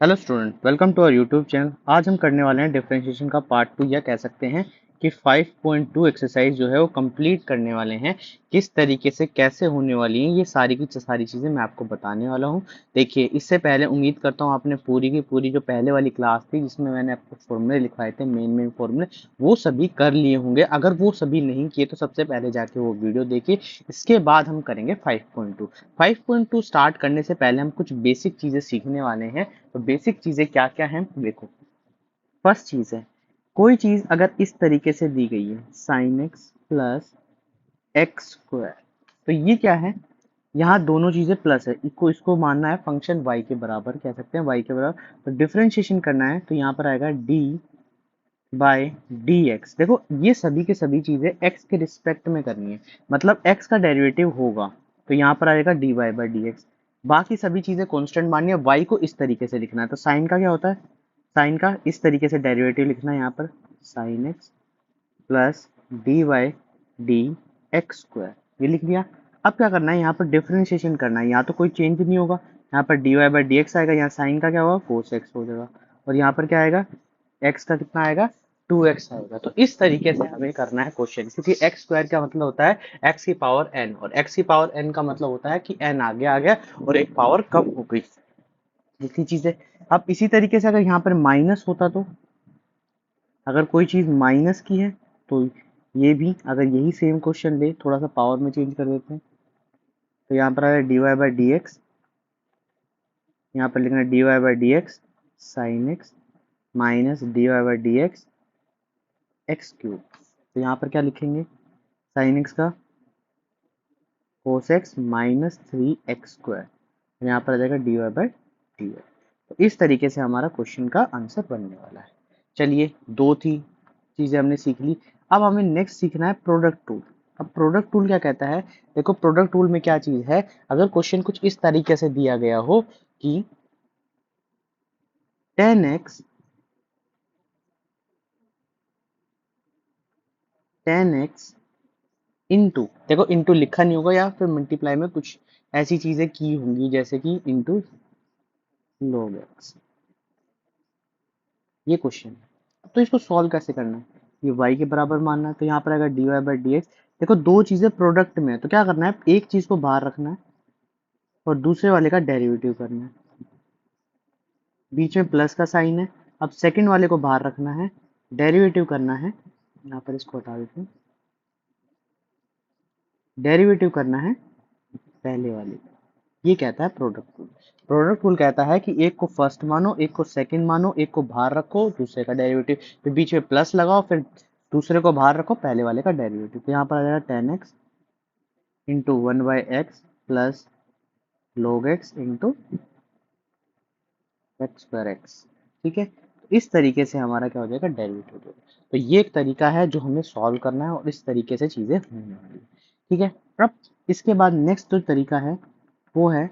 Hello student, welcome to our YouTube channel. आज हम करने वाले हैं डिफरेंशिएशन का पार्ट 2, या कह सकते हैं कि 5.2 एक्सरसाइज जो है वो कंप्लीट करने वाले हैं। किस तरीके से कैसे होने वाली हैं ये सारी की सारी चीज़ें मैं आपको बताने वाला हूँ। देखिए, इससे पहले उम्मीद करता हूँ आपने पूरी की पूरी जो पहले वाली क्लास थी जिसमें मैंने आपको फॉर्मूले लिखवाए थे, मेन फॉर्मूले, वो सभी कर लिए होंगे। अगर वो सभी नहीं किए तो सबसे पहले जाके वो वीडियो देखिए। इसके बाद हम करेंगे 5.2। 5.2 स्टार्ट करने से पहले हम कुछ बेसिक चीज़ें सीखने वाले हैं। तो बेसिक चीजें क्या क्या हैं देखो। फर्स्ट चीज है, कोई चीज अगर इस तरीके से दी गई है sign x plus x square, तो ये क्या है, यहाँ दोनों चीजें प्लस है, इसको मानना है फंक्शन y के बराबर, कह सकते हैं y के बराबर। तो डिफरेंशिएशन करना है तो यहाँ पर आएगा d बाय डी एक्स। देखो, ये सभी के सभी चीजें x के रिस्पेक्ट में करनी है, मतलब x का डेरिवेटिव होगा, तो यहाँ पर आएगा dy बाई डी एक्स। बाकी सभी चीजें कांस्टेंट माननी है, y को इस तरीके से लिखना है। तो साइन का क्या होता है, साइन का इस तरीके से डेरिवेटिव लिखना है, यहाँ पर sine x plus d y d x square, ये लिख दिया। अब क्या करना है, यहाँ पर डिफरेंशिएशन करना है। यहाँ तो कोई चेंज नहीं होगा, यहाँ पर d y by d x आएगा, यहाँ साइन का क्या होगा, कोस एक्स हो जाएगा, और यहाँ पर क्या आएगा, एक्स का कितना आएगा, 2x आएगा। तो इस तरीके से हमें करना है क्वेश्चन, क्योंकि एक्स स्क्वायर का मतलब होता है एक्स की पावर n, और एक्स की पावर n का मतलब होता है कि n आगे आ गया और एक पावर कम हो गई। इसी चीज है। अब इसी तरीके से अगर यहाँ पर माइनस होता, तो अगर कोई चीज माइनस की है तो ये भी, अगर यही सेम क्वेश्चन ले, थोड़ा सा पावर में चेंज कर देते हैं, तो यहाँ पर आएगा d y by d x, यहाँ पर लिखना है d y by d x sine x minus d y by d x x cube. तो यहाँ पर क्या लिखेंगे, साइन एक्स का cos x minus 3x square, यहाँ पर आ जाएगा d y by d x. तो इस तरीके से हमारा क्वेश्चन का आंसर बनने वाला है। चलिए, दो थी चीजें हमने सीख ली। अब हमें नेक्स्ट सीखना है प्रोडक्ट टूल। अब प्रोडक्ट टूल क्या कहता है, देखो प्रोडक्ट टूल में क्या चीज है, अगर क्वेश्चन कुछ इस तरीके से दिया गया हो कि 10x 10x इंटू, देखो इंटू लिखा नहीं होगा या फिर मल्टीप्लाई में कुछ ऐसी चीजें की होंगी, जैसे कि इंटू log x, ये क्वेश्चन है। तो इसको सॉल्व कैसे करना है, ये y के बराबर मानना है, तो यहाँ पर आएगा d y by d x. देखो, दो चीजें प्रोडक्ट में है तो क्या करना है, एक चीज को बाहर रखना है और दूसरे वाले का डेरिवेटिव करना है। बीच में प्लस का साइन है, अब सेकंड वाले को बाहर रखना है, डेरिवेटिव करना है, यहाँ पर इसको हटा देते हैं, डेरिवेटिव करना है पहले वाले का। ये कहता है प्रोडक्ट रूल। प्रोडक्ट रूल कहता है कि एक को फर्स्ट मानो, एक को सेकंड मानो, एक को बाहर रखो, दूसरे का डेरिवेटिव, फिर बीच में प्लस लगाओ, फिर दूसरे को बाहर रखो, पहले वाले का डेरिवेटिव। तो यहाँ पर आ जाएगा 10x into 1/x plus log x into x square x. ठीक है, तो इस तरीके से हमारा क्या हो जाएगा, डेरिवेटिव। तो ये एक तरीका है जो हमें सॉल्व करना है, और इस तरीके से चीजें होने वाली। ठीक है, अब इसके बाद नेक्स्ट जो तरीका है वो है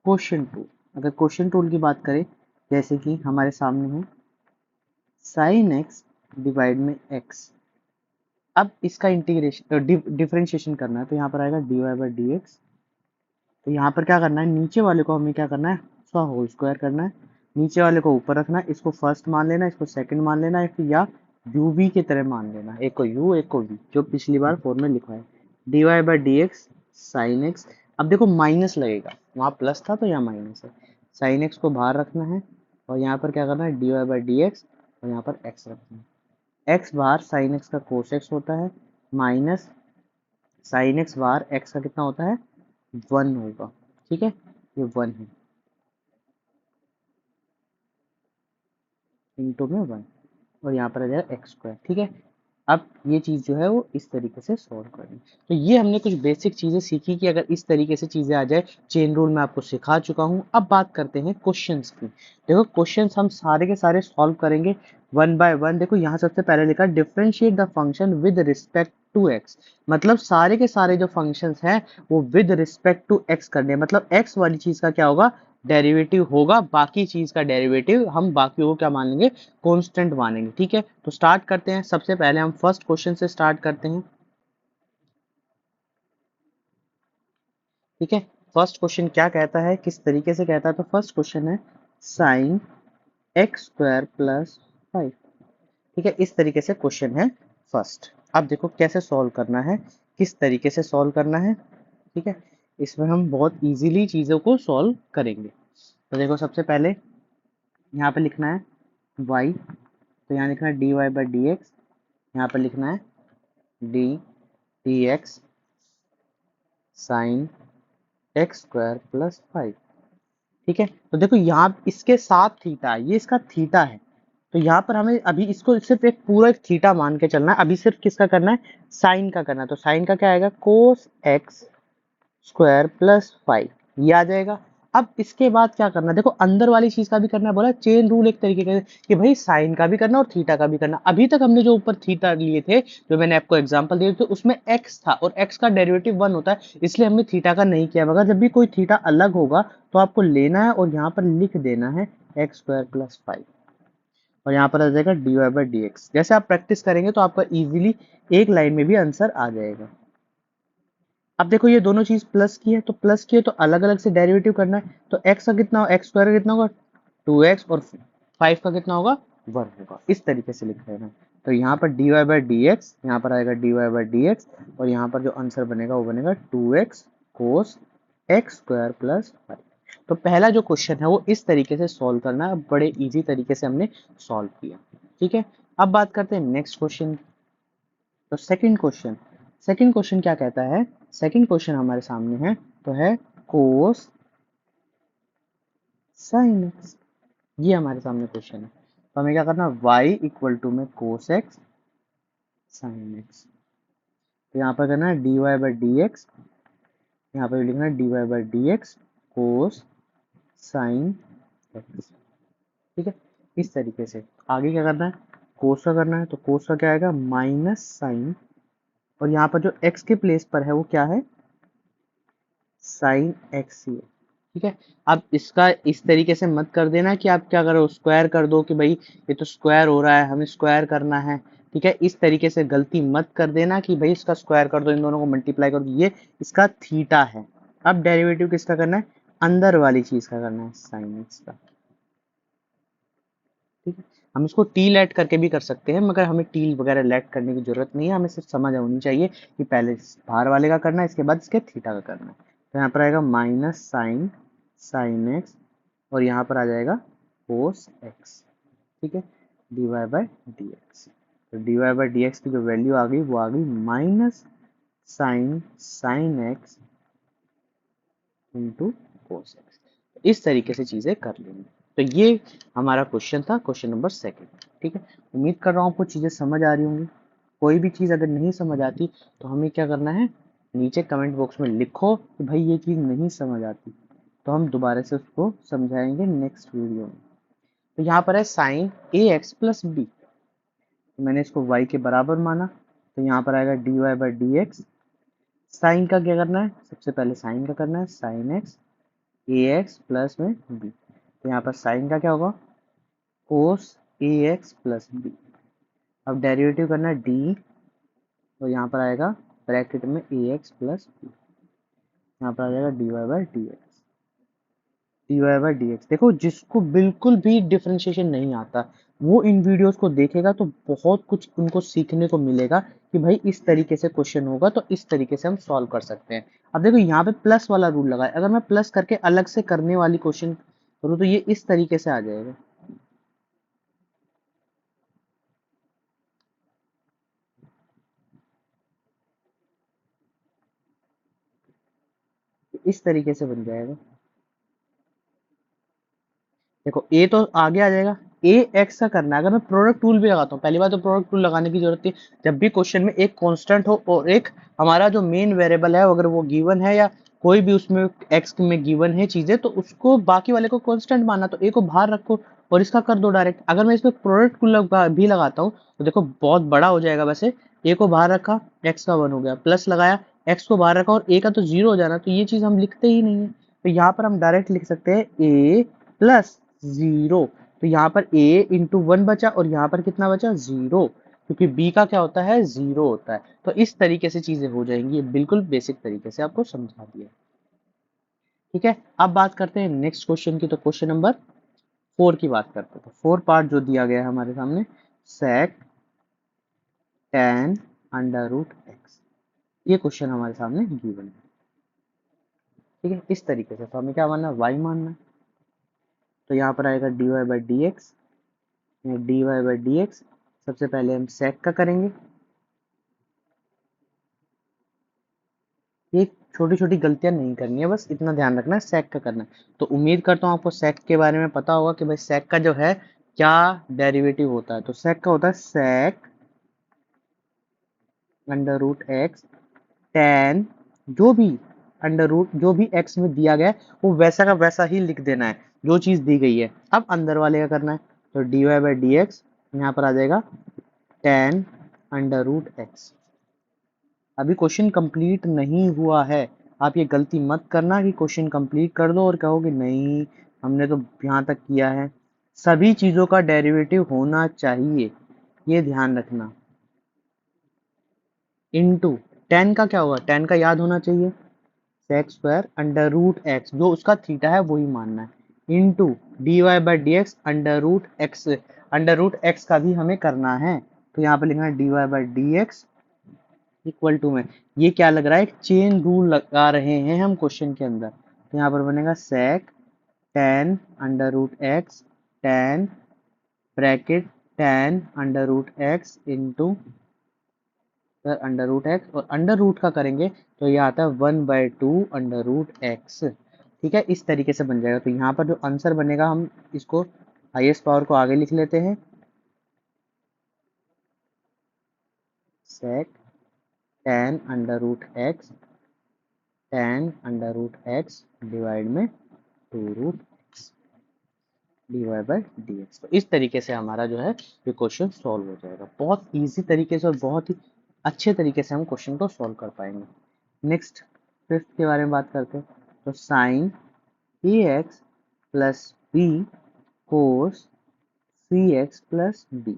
क्वेश्चन टूल। अगर क्वेश्चन टूल की बात करें, जैसे कि हमारे सामने है साइन एक्स डिवाइड में एक्स। अब इसका इंटीग्रेशन डिफरेंशिएशन करना है, तो यहाँ पर आएगा d y by d x. तो यहाँ पर क्या करना है, नीचे वाले को हमें क्या करना है, उसका होल स्क्वायर करना है, नीचे वाले को ऊपर रखना है, इसको फर्स्ट मान लेना, इसको सेकंड मान लेना है, फिर या यू वी की तरह मान लेना, एक को यू एक को वी, जो पिछली बार फॉर्म में लिखा है, d y by d x sine x. अब देखो माइनस लगेगा, वहाँ प्लस था तो यहाँ माइनस है, साइन एक्स को बाहर रखना है, और यहाँ पर क्या करना है, d y by d x, और यहाँ पर एक्स रखना है। एक्स बार साइन एक्स का कोस एक्स होता है, माइनस साइन एक्स बार एक्स का कितना होता है, 1 होगा। ठीक है, ये 1 है, इंटू में 1, और यहाँ पर आ जाएगा एक्स स्क्वायर। ठीक है, अब ये चीज़ जो है वो इस तरीके से सॉल्व करनी। तो ये हमने कुछ बेसिक चीज़ें सीखी कि अगर इस तरीके से चीज़ें आ जाए, चेन रूल मैं आपको सिखा चुका हूँ। अब बात करते हैं क्वेश्चंस की। देखो, क्वेश्चंस हम सारे के सारे सॉल्व करेंगे वन बाय वन। देखो, यहाँ सबसे पहले लिखा differentiate the function with respect to x, मतलब सारे के सारे जो फंक्शंस हैं वो विद रिस्पेक्ट टू एक्स करने हैं। मतलब एक्स वाली चीज का क्या होगा, डेरिवेटिव होगा, बाकी चीज का डेरिवेटिव हम बाकी को क्या मान लेंगे, कांस्टेंट मानेंगे। ठीक है, तो स्टार्ट करते हैं। सबसे पहले हम फर्स्ट क्वेश्चन से स्टार्ट करते हैं। ठीक है, फर्स्ट क्वेश्चन क्या कहता है, किस तरीके से कहता है, तो फर्स्ट क्वेश्चन है साइन एक्स स्क्वायर प्लस 5। ठीक है, इस तरीके से क्वेश्चन है फर्स्ट। अब देखो कैसे सॉल्व करना है, किस तरीके से सॉल्व करना है। ठीक है, इसमें हम बहुत इजीली चीज़ों को सॉल्व करेंगे। तो देखो सबसे पहले यहाँ पे लिखना है y, तो यहाँ लिखना है dy बाई डी एक्स, यहाँ पर लिखना है D D x sine x square plus 5। ठीक है, तो देखो यहाँ इसके साथ थीटा है, ये इसका थीटा है, तो यहाँ पर हमें अभी इसको सिर्फ एक पूरा एक थीटा मान के चलना है। अभी सिर्फ किसका करना है, साइन का करना है। तो साइन का क्या आएगा, कोस एक्स स्क्वायर प्लस 5, ये आ जाएगा। अब इसके बाद क्या करना है, देखो अंदर वाली चीज का भी करना है, बोला चेन रूल एक तरीके का कि भाई साइन का भी करना और थीटा का भी करना। अभी तक हमने जो ऊपर थीटा लिए थे, जो मैंने आपको एग्जांपल दिए थे, उसमें एक्स था और एक्स का डेरिवेटिव 1 होता है, इसलिए हमने थीटा का नहीं किया। मगर जब भी कोई थीटा अलग होगा तो आपको लेना है और यहाँ पर लिख देना है एक्स स्क्वायर प्लस 5, और यहाँ पर आ जाएगा d y by d x. जैसे आप प्रैक्टिस करेंगे तो आपका इजीली एक लाइन में भी आंसर आ जाएगा। अब देखो ये दोनों चीज प्लस की है, तो प्लस की है तो अलग अलग से डेरिवेटिव करना है। तो एक्स का कितना होगा, एक्स स्क्वायर का कितना होगा 2x, और 5 का कितना होगा 1 होगा। इस तरीके से लिख रहे हैं। तो यहाँ पर d y by d x, यहाँ पर आएगा d y by d x, और यहाँ पर जो आंसर बनेगा वो बनेगा 2x कोस एक्स स्क्वायर प्लस 5। तो पहला जो क्वेश्चन है वो इस तरीके से सॉल्व करना है, बड़े इजी तरीके से हमने सॉल्व किया। ठीक है, अब बात करते हैं नेक्स्ट क्वेश्चन। तो सेकंड क्वेश्चन क्या कहता है, सेकंड क्वेश्चन हमारे सामने है, तो है कोस साइन एक्स। ये हमारे सामने क्वेश्चन है, तो हमें क्या करना है, y इक्वल टू में कोस एक्स साइन एक्स। तो यहाँ पर करना है d y by d x, यहाँ पर लिखना है d y by d x cos sine x. ठीक है, इस तरीके से आगे क्या करना है, कोस का करना है। तो कोस का क्या आएगा, माइनस साइन, और यहाँ पर जो x के प्लेस पर है वो क्या है, साइन एक्स ही है। ठीक है, अब इसका इस तरीके से मत कर देना कि आप क्या करो स्क्वायर कर दो कि भाई ये तो स्क्वायर हो रहा है हमें स्क्वायर करना है। ठीक है, इस तरीके से गलती मत कर देना कि भाई इसका स्क्वायर कर दो, इन दोनों को मल्टीप्लाई कर दो, ये इसका थीटा है। अब डेरिवेटिव किसका करना है, अंदर वाली चीज का करना है, साइन एक्स का। ठीक है, हम इसको टी लेट करके भी कर सकते हैं, मगर हमें टी वगैरह लेट करने की जरूरत नहीं है, हमें सिर्फ समझ होनी चाहिए कि पहले बाहर वाले का करना है, इसके बाद इसके थीटा का करना है। तो यहाँ पर आएगा माइनस साइन साइन एक्स, और यहाँ पर आ जाएगा कोस एक्स। ठीक है, d y by d x. तो d y by d x की जो वैल्यू आ गई वो आ गई minus sine sine x into cos x. इस तरीके से चीजें कर लेंगे। तो ये हमारा क्वेश्चन था, क्वेश्चन नंबर सेकंड। ठीक है, उम्मीद कर रहा हूँ आपको चीजें समझ आ रही होंगी। कोई भी चीज अगर नहीं समझ आती तो हमें क्या करना है, नीचे कमेंट बॉक्स में लिखो कि भाई ये चीज नहीं समझ आती, तो हम दोबारा से उसको समझाएंगे नेक्स्ट वीडियो में। तो यहाँ पर है sign a x plus B, मैंने इसको y के बराबर माना, तो यहाँ पर आएगा d y by d x. Sine का क्या करना है, सबसे पहले साइन का करना है, साइन एक्स ए एक्स प्लस में बी। तो यहाँ पर साइन का क्या होगा, cos a x plus B. अब डेरिवेटिव करना है डी, तो यहाँ पर आएगा ब्रैकेट में ए एक्स प्लस बी, यहाँ पर आ जाएगा d y by d x. D y by d x, देखो जिसको बिल्कुल भी डिफ्रेंशिएशन नहीं आता वो इन वीडियोस को देखेगा तो बहुत कुछ उनको सीखने को मिलेगा कि भाई इस तरीके से क्वेश्चन होगा तो इस तरीके से हम सॉल्व कर सकते हैं। अब देखो यहाँ पे प्लस वाला रूल लगा है, अगर मैं प्लस करके अलग से करने वाली क्वेश्चन करूँ तो ये इस तरीके से आ जाएगा। इस तरीके से बन जाएगा। देखो ए तो आगे आ जाएगा, ए एक्स का करना है। अगर मैं प्रोडक्ट टूल भी लगाता हूँ, पहली बात तो प्रोडक्ट टूल लगाने की जरूरत है जब भी क्वेश्चन में एक कांस्टेंट हो और एक हमारा जो मेन वेरिएबल है अगर वो गिवन है या कोई भी उसमें एक्स में गिवन है चीजें, तो उसको बाकी वाले को कांस्टेंट मानना, तो ए को बाहर रखो और इसका कर दो डायरेक्ट। अगर मैं इसमें प्रोडक्ट टूल भी लगाता हूँ तो देखो बहुत बड़ा हो जाएगा। वैसे ए को बाहर रखा, एक्स का 1 हो गया, प्लस लगाया, एक्स को बाहर रखा और ए का तो 0 हो जाना, तो ये चीज हम लिखते ही नहीं है। तो यहाँ पर हम डायरेक्ट लिख सकते हैं ए प्लस 0। तो यहाँ पर a इंटू 1 बचा और यहाँ पर कितना बचा 0, क्योंकि b का क्या होता है 0 होता है। तो इस तरीके से चीजें हो जाएंगी, ये बिल्कुल बेसिक तरीके से आपको समझा दिया। ठीक है, अब बात करते हैं नेक्स्ट क्वेश्चन की। तो क्वेश्चन नंबर 4 की बात करते हैं, तो 4 पार्ट जो दिया गया है हमारे सामने, sec tan under root x, ये क्वेश्चन हमारे सामने गिवन है। ठीक है, इस तरीके से तो हमें क्या मानना है, y मानना है। तो यहाँ पर आएगा dy by d x, dy by d x. सबसे पहले हम sec का करेंगे। ये छोटी छोटी गलतियां नहीं करनी है, बस इतना ध्यान रखना है sec का करना है। तो उम्मीद करता हूँ आपको sec के बारे में पता होगा कि भाई sec का जो है क्या डेरिवेटिव होता है। तो sec का होता है sec under root x tan, जो भी अंडर रूट जो भी x में दिया गया है वो वैसा का वैसा ही लिख देना है जो चीज दी गई है। अब अंदर वाले का करना है, तो dy बाई डी एक्स यहाँ पर आ जाएगा tan अंडर रूट एक्स। अभी क्वेश्चन कंप्लीट नहीं हुआ है, आप ये गलती मत करना कि क्वेश्चन कंप्लीट कर दो और कहोगे नहीं हमने तो यहाँ तक किया है। सभी चीजों का डेरिवेटिव होना चाहिए, ये ध्यान रखना। इनटू tan का क्या होगा, tan का याद होना चाहिए, sec square under root x, जो उसका थीटा है वही मानना है, into d y by d x under root x का भी हमें करना है। तो यहाँ पे लिखना है d y by d x equal to में, ये क्या लग रहा है, एक चेन रूल लगा रहे हैं हम क्वेश्चन के अंदर। तो यहाँ पर बनेगा sec tan under root x tan bracket tan under root x into under root x, और अंडर रूट का करेंगे तो ये आता है 1/2 अंडर रूट एक्स। ठीक है, इस तरीके से बन जाएगा। तो यहाँ पर जो आंसर बनेगा, हम इसको हाईएस्ट पावर को आगे लिख लेते हैं, sec tan under root x tan under root x divide में 2 root x d y by d x. तो इस तरीके से हमारा जो है ये क्वेश्चन सॉल्व हो जाएगा, बहुत इजी तरीके से और बहुत ही अच्छे तरीके से हम क्वेश्चन को सॉल्व कर पाएंगे। नेक्स्ट फिफ्थ के बारे में बात करते हैं, तो sign a x plus b cos c x plus B.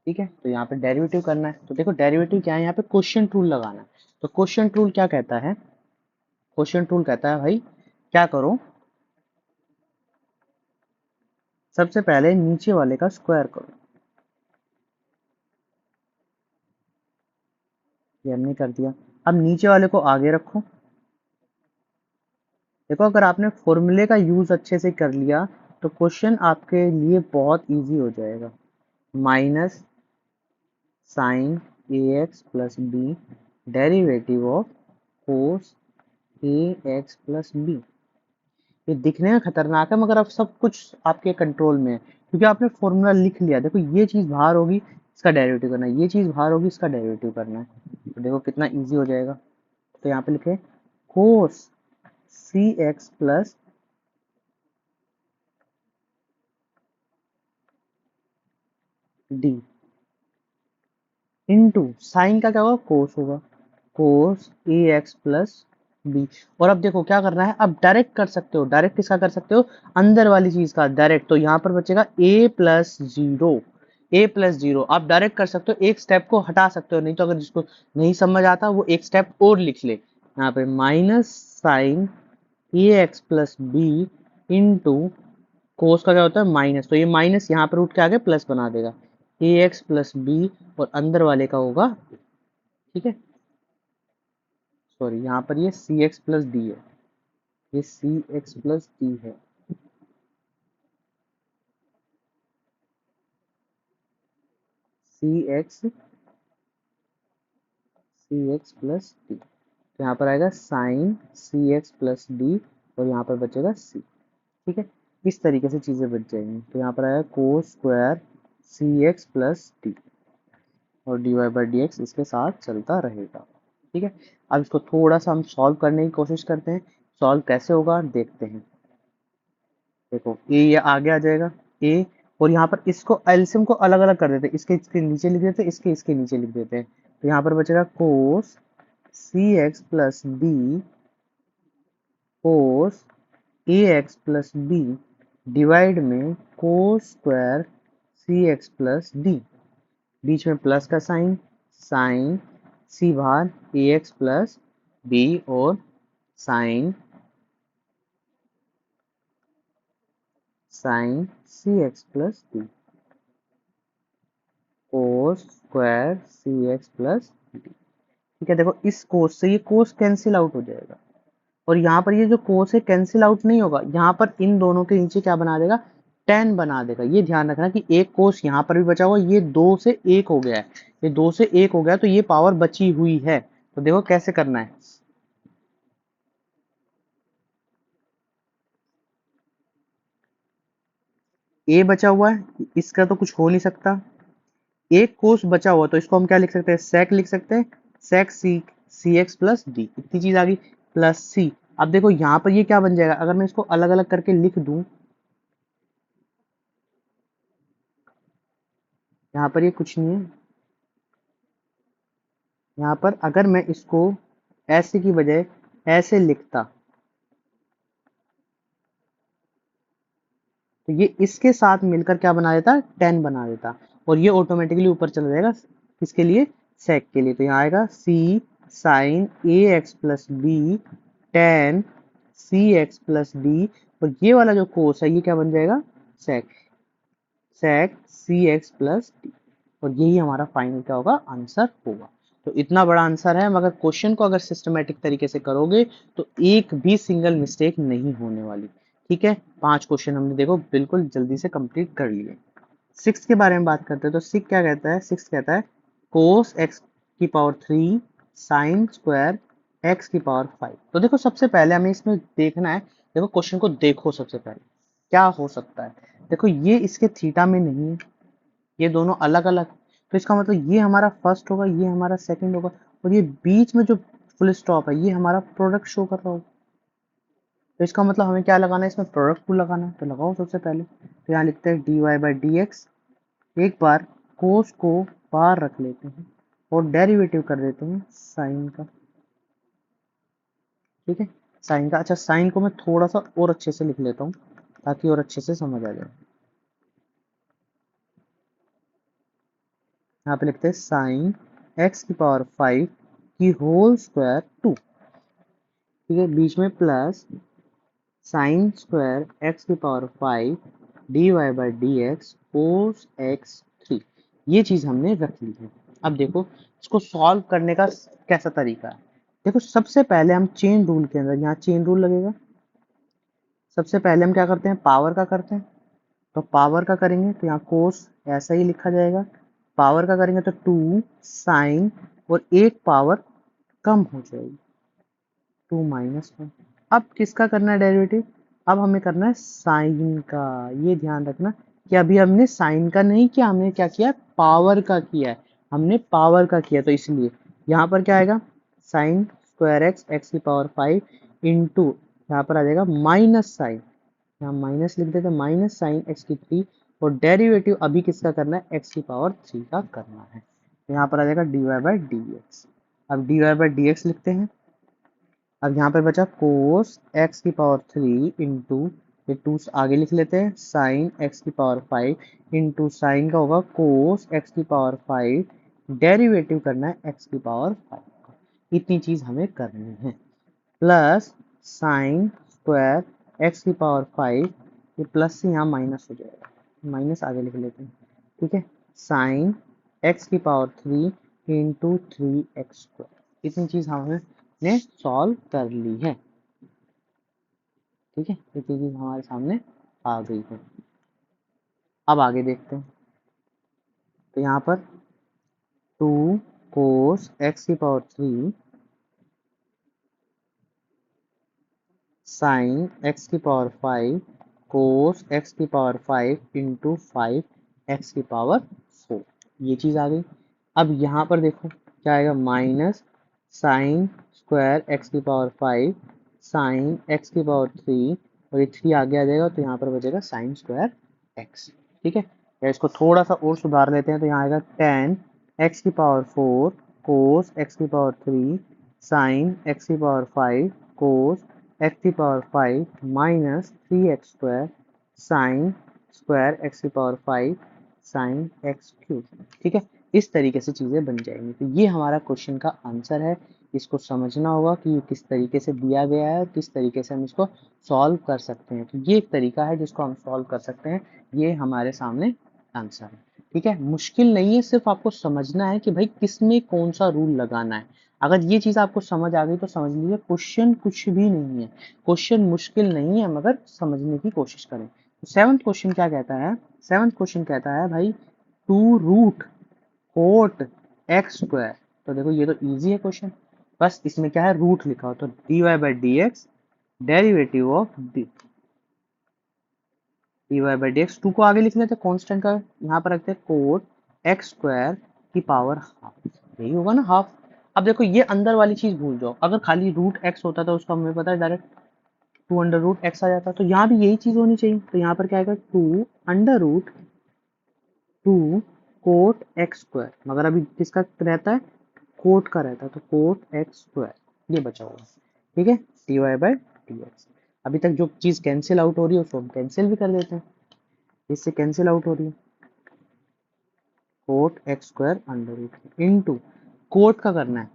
ठीक है, तो यहाँ पे डेरिवेटिव करना है। तो देखो डेरिवेटिव क्या है, यहाँ पे क्वेश्चन टूल लगाना है। तो क्वेश्चन टूल क्या कहता है, क्वेश्चन टूल कहता है भाई क्या करो, सबसे पहले नीचे वाले का स्क्वायर करो। ये हमने कर दिया। अब नीचे वाले को आगे रखो। देखो अगर आपने फॉर्मूले का यूज अच्छे से कर लिया तो क्वेश्चन आपके लिए बहुत इजी हो जाएगा। Minus sine a x plus b derivative of cos a x plus b. ये दिखने में खतरनाक है मगर अब सब कुछ आपके कंट्रोल में है क्योंकि आपने फॉर्मूला लिख लिया। देखो ये चीज बाहर होगी इसका डेरिवेटिव करना है, ये चीज बाहर होगी इसका डेरिवेटिव करना है। तो देखो कितना इजी हो जाएगा। तो यहाँ पे लिखे cos c x plus d into sine का क्या होगा, कोस होगा, cos a x plus b. और अब देखो क्या करना है, अब डायरेक्ट कर सकते हो, डायरेक्ट किसका कर सकते हो, अंदर वाली चीज का डायरेक्ट। तो यहाँ पर बचेगा ए प्लस जीरो, ए प्लस जीरो आप डायरेक्ट कर सकते हो, एक स्टेप को हटा सकते हो। नहीं तो अगर जिसको नहीं समझ आता वो एक स्टेप और लिख ले, यहाँ पे minus sine a x plus b into cos का क्या होता है माइनस, तो ये माइनस यहाँ पर उठ के आगे प्लस बना देगा, ए एक्स प्लस बी और अंदर वाले का होगा। ठीक है, सॉरी यहाँ पर ये सी एक्स प्लस डी है, ये सी एक्स प्लस डी है। सी एक्स प्लस डी, तो यहाँ पर आएगा sign c x plus d और यहाँ पर बचेगा सी। ठीक है, इस तरीके से चीजें बच जाएंगी। तो यहाँ पर आएगा cos square c x plus d और d y by d x इसके साथ चलता रहेगा। ठीक है, अब इसको थोड़ा सा हम सॉल्व करने की कोशिश करते हैं। सॉल्व कैसे होगा देखते हैं। देखो ये आगे आ जाएगा ए, और यहाँ पर इसको एलसीएम को अलग अलग कर देते हैं, इसके नीचे लिख देते हैं, इसके नीचे लिख देते हैं। तो यहाँ पर बचेगा cos c x plus b cos a x plus b divide में cos square c x plus d, बीच में प्लस का साइन, साइन सी बाहर ए एक्स प्लस बी और sine sine c x plus d, cos square c x plus d. ठीक है, देखो इस कोस से ये कोस कैंसिल आउट हो जाएगा, और यहाँ पर ये जो कोस है कैंसिल आउट नहीं होगा, यहाँ पर इन दोनों के नीचे क्या बना देगा, टेन बना देगा। ये ध्यान रखना कि एक कोस यहाँ पर भी बचा हुआ, ये 2 से 1 हो गया है, ये 2 से 1 हो गया, तो ये पावर बची हुई है। तो देखो कैसे करना है, ए बचा हुआ है, इसका तो कुछ हो नहीं सकता, एक कोस बचा हुआ, तो इसको हम क्या लिख सकते हैं, सेक लिख सकते हैं, सेक सी एक्स प्लस डी, इतनी चीज आ गई, प्लस सी। अब देखो यहाँ पर ये क्या बन जाएगा, अगर मैं इसको अलग अलग करके लिख दूं, यहाँ पर ये कुछ नहीं है, यहाँ पर अगर मैं इसको ऐसे की बजाय ऐसे लिखता, तो ये इसके साथ मिलकर क्या बना देता, 10 बना देता, और ये ऑटोमेटिकली ऊपर चला जाएगा किसके लिए, सेक के लिए। तो यहाँ आएगा सी sign a x plus B ten C x plus d, और ये वाला जो कोस है ये क्या बन जाएगा, सेक सेक सी एक्स प्लस डी, और यही हमारा फाइनल क्या होगा, आंसर होगा। तो इतना बड़ा आंसर है, मगर क्वेश्चन को अगर सिस्टमेटिक तरीके से करोगे तो एक भी सिंगल मिस्टेक नहीं होने वाली। ठीक है, 5 क्वेश्चन हमने देखो बिल्कुल जल्दी से कंप्लीट कर लिए। सिक्स के बारे में बात करते हैं, तो सिक्स क्या कहता है, सिक्स कहता है कोस एक्स की पावर 3 साइन स्क्वायर एक्स की पावर 5। तो देखो सबसे पहले हमें इसमें देखना है, देखो क्वेश्चन को देखो सबसे पहले क्या हो सकता है। देखो ये इसके थीटा में नहीं है, ये दोनों अलग अलग, तो इसका मतलब ये हमारा फर्स्ट होगा, ये हमारा सेकंड होगा, और ये बीच में जो फुल स्टॉप है ये हमारा प्रोडक्ट शो कर रहा होगा। तो इसका मतलब हमें क्या लगाना है, इसमें प्रोडक्ट को लगाना है, तो लगाओ सबसे पहले। तो यहाँ लिखते हैं d y by d x, एक बार कोस को बाहर रख लेते हैं और डेरिवेटिव कर देते हैं साइन का। ठीक है, साइन का, अच्छा साइन को मैं थोड़ा सा और अच्छे से लिख लेता हूँ ताकि और अच्छे से समझ आ जाए। यहाँ पे लिखते हैं साइन एक्स की पावर 5 की होल स्क्वायर 2। ठीक है, बीच में प्लस साइन स्क्वायर एक्स की power 5 d y by d x cos x 3। ये चीज हमने रख ली है। अब देखो इसको सॉल्व करने का कैसा तरीका है। देखो सबसे पहले हम चेन रूल के अंदर, यहाँ चेन रूल लगेगा, सबसे पहले हम क्या करते हैं, पावर का करते हैं। तो पावर का करेंगे तो यहाँ कोस ऐसा ही लिखा जाएगा, पावर का करेंगे तो 2 साइन, और एक पावर कम हो जाएगी 2 माइनस 1। अब किसका करना है डेरिवेटिव, अब हमें करना है साइन का। ये ध्यान रखना कि अभी हमने साइन का नहीं किया, हमने क्या किया, पावर का किया है, हमने पावर का किया, तो इसलिए यहाँ पर क्या आएगा, साइन स्क्वायर एक्स एक्स की पावर 5 इंटू, यहाँ पर आ जाएगा माइनस साइन, यहाँ माइनस लिख देते हैं, माइनस साइन एक्स की 3, और डेरिवेटिव अभी किसका करना है, एक्स की पावर 3 का करना है। यहाँ पर आ जाएगा d y by d x. अब d y by d x लिखते हैं। अब यहाँ पर बचा कोस एक्स की पावर 3 इंटू, ये 2 आगे लिख लेते हैं, साइन एक्स की पावर 5 इंटू साइन का होगा कोस एक्स की पावर 5, डेरिवेटिव करना है एक्स की पावर 5 का। इतनी चीज हमें करनी है, प्लस साइन स्क्वायर एक्स की पावर 5, ये प्लस से यहाँ माइनस हो जाएगा, माइनस आगे लिख लेते हैं। ठीक है, साइन एक्स की पावर 3 इंटू 3 एक्स स्क्वायर। इतनी चीज हमने सॉल्व कर ली है। ठीक है, इतनी चीज हमारे सामने आ गई है। अब आगे देखते हैं, तो यहाँ पर 2 कोस एक्स की पावर 3 साइन एक्स की पावर 5 कोस एक्स की पावर 5 इंटू 5 एक्स की पावर 4, ये चीज आ गई। अब यहाँ पर देखो क्या आएगा, माइनस साइन स्क्वायर एक्स की पावर 5 साइन एक्स की पावर 3, और ये 3 आगे आ जाएगा, तो यहाँ पर बचेगा साइन स्क्वायर एक्स। ठीक है, या इसको थोड़ा सा और सुधार लेते हैं, तो यहाँ आएगा 10 एक्स की पावर 4 कोस एक्स की पावर 3 साइन एक्स की पावर 5 कोस एक्स की power 5 minus 3 x square sine square x की पावर 5 साइन एक्स क्यूब। ठीक है, इस तरीके से चीजें बन जाएंगी। तो ये हमारा क्वेश्चन का आंसर है, इसको समझना होगा कि ये किस तरीके से दिया गया है और किस तरीके से हम इसको सॉल्व कर सकते हैं। तो ये एक तरीका है जिसको हम सॉल्व कर सकते हैं। ये हमारे सामने आंसर है। ठीक है, मुश्किल नहीं है, सिर्फ आपको समझना है कि भाई किसमें कौन सा रूल लगाना है। अगर ये चीज़ आपको समझ आ गई तो समझ लीजिए क्वेश्चन कुछ भी नहीं है, क्वेश्चन मुश्किल नहीं है, मगर समझने की कोशिश करें। तो सेवंथ क्वेश्चन क्या कहता है? सेवंथ क्वेश्चन कहता है भाई 2 रूट कोट एक्स स्क्वायर। तो देखो ये तो इजी है क्वेश्चन, बस इसमें क्या है, रूट लिखा हो तो dy by d x derivative of dy by d x. 2 को आगे लिख लेते हैं कॉन्स्टेंट का, यहाँ पर रखते हैं कोट एक्स स्क्वायर की पावर हाफ, यही होगा ना हाफ। अब देखो ये अंदर वाली चीज भूल जाओ, अगर खाली रूट एक्स होता तो उसका हमें पता है डायरेक्ट 2 अंडर रूट एक्स आ जाता, तो यहाँ भी यही चीज होनी चाहिए। तो यहाँ पर क्या आएगा 2 कोट एक्स स्क्वायर, मगर अभी किसका रहता है, कोट का रहता है, तो कोट एक्स स्क्वायर ये बचा हुआ। ठीक है, d y by d x. अभी तक जो चीज कैंसिल आउट हो रही है उसको हम कैंसिल भी कर देते हैं, इससे कैंसिल आउट हो रही है cot x square under root into cot का करना है,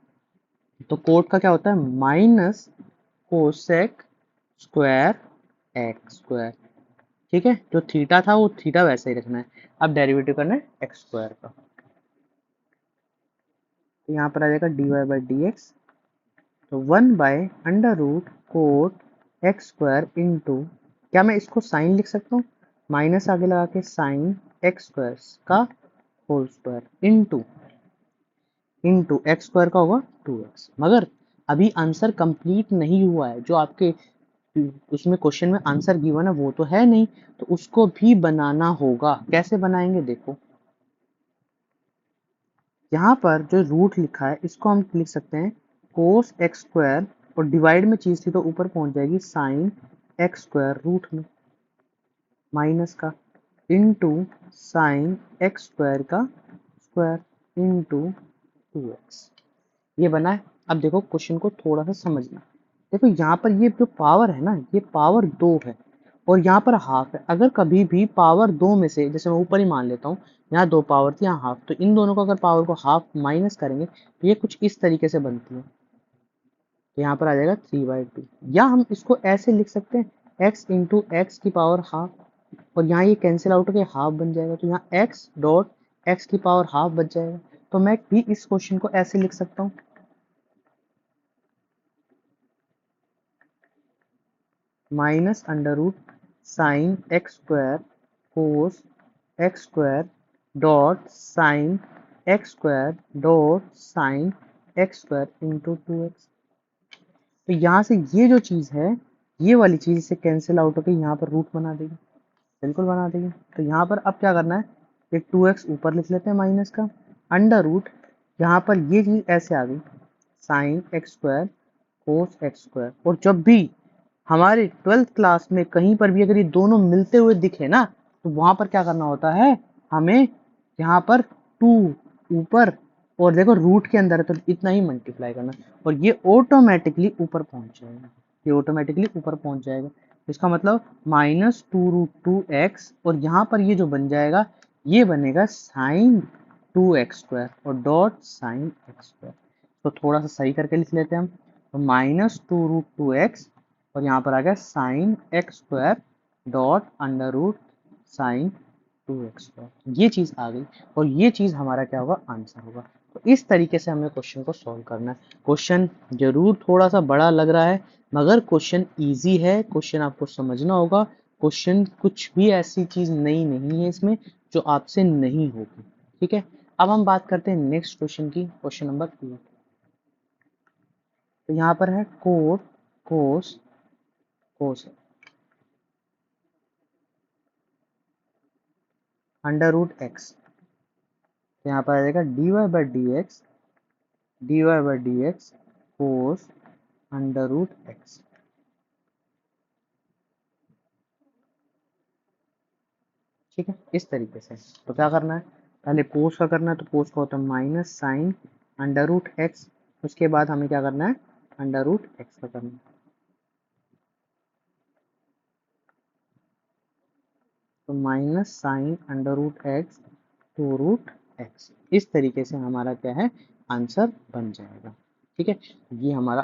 तो कोट का क्या होता है minus cosec square x square. ठीक है, जो थीटा था वो थीटा वैसे ही रखना है, अब डेरिवेटिव करना है एक्स स्क्वायर का, तो यहाँ पर आ जाएगा d y by d x, तो 1/अंडर root cot x square into, क्या मैं इसको साइन लिख सकता हूँ, माइनस आगे लगा के साइन एक्स स्क्वायर का whole square into x square का होगा 2x। मगर अभी आंसर कंप्लीट नहीं हुआ है, जो आपके उसमें क्वेश्चन में आंसर गिवन है वो तो है नहीं, तो उसको भी बनाना होगा। कैसे बनाएंगे देखो, यहाँ पर जो रूट लिखा है इसको हम लिख सकते हैं कोस एक्स स्क्वायर, और डिवाइड में चीज थी तो ऊपर पहुंच जाएगी साइन एक्स स्क्वायर रूट में माइनस का इंटू साइन एक्स स्क्वायर का स्क्वायर इंटू 2x। ये बना है। अब देखो क्वेश्चन को थोड़ा सा समझना, देखो यहाँ पर ये जो पावर है ना, ये पावर 2 है और यहाँ पर हाफ है। अगर कभी भी पावर 2 में से, जैसे मैं ऊपर ही मान लेता हूँ यहाँ 2 पावर थी यहाँ हाफ, तो इन दोनों को अगर पावर को हाफ माइनस करेंगे तो ये कुछ इस तरीके से बनती है, तो यहाँ पर आ जाएगा 3/2। या हम इसको ऐसे लिख सकते हैं x इंटू एक्स की पावर हाफ, और यहाँ ये कैंसिल आउट होकर हाफ बन जाएगा, तो यहाँ x डॉट एक्स की पावर हाफ बच जाएगा। तो मैं भी इस क्वेश्चन को ऐसे लिख सकता हूँ minus under root sine x square cos x square dot sine x square dot sine x square into 2x। तो यहाँ से ये जो चीज़ है, ये वाली चीज़ इसे कैंसिल आउट होकर यहाँ पर रूट बना देगी, बिल्कुल बना देगी। तो यहाँ पर अब क्या करना है, एक 2x ऊपर लिख लेते हैं माइनस का, अंडर रूट यहाँ पर ये चीज़ ऐसे आ गई sign x square cos x square. और जब भी हमारे 12th क्लास में कहीं पर भी अगर ये दोनों मिलते हुए दिखे ना, तो वहां पर क्या करना होता है, हमें यहाँ पर 2 ऊपर, और देखो रूट के अंदर है तो इतना ही मल्टीप्लाई करना, और ये ऑटोमेटिकली ऊपर पहुंच जाएगा, ये ऑटोमेटिकली ऊपर पहुंच जाएगा। इसका मतलब -2√2x, और यहाँ पर ये जो बन जाएगा ये बनेगा साइन 2x² और डॉट साइन x²। तो थोड़ा सा सही करके लिख लेते हैं हम, तो -2√2x और यहाँ पर आ गया sine x² dot under root sine 2x²। ये चीज़ आ गई और ये चीज़ हमारा क्या होगा, आंसर होगा। तो इस तरीके से हमें क्वेश्चन को सॉल्व करना है। क्वेश्चन जरूर थोड़ा सा बड़ा लग रहा है, मगर क्वेश्चन इजी है, क्वेश्चन आपको समझना होगा। क्वेश्चन कुछ भी ऐसी चीज़ नई नहीं है इसमें जो आपसे नहीं होगी। ठीक है, अब हम बात करते हैं नेक्स्ट क्वेश्चन की, क्वेश्चन नंबर 2। तो यहाँ पर है cot cos cos under root x, तो यहाँ पर आ जाएगा dy by d x cos under root x. ठीक है, इस तरीके से। तो क्या करना है, पहले कोस का करना है, तो कोस का होता है minus sine under root x, उसके बाद हमें क्या करना है, अंडर रूट एक्स का करना है, तो minus sine under root x two root x. इस तरीके से हमारा क्या है, आंसर बन जाएगा। ठीक है, ये हमारा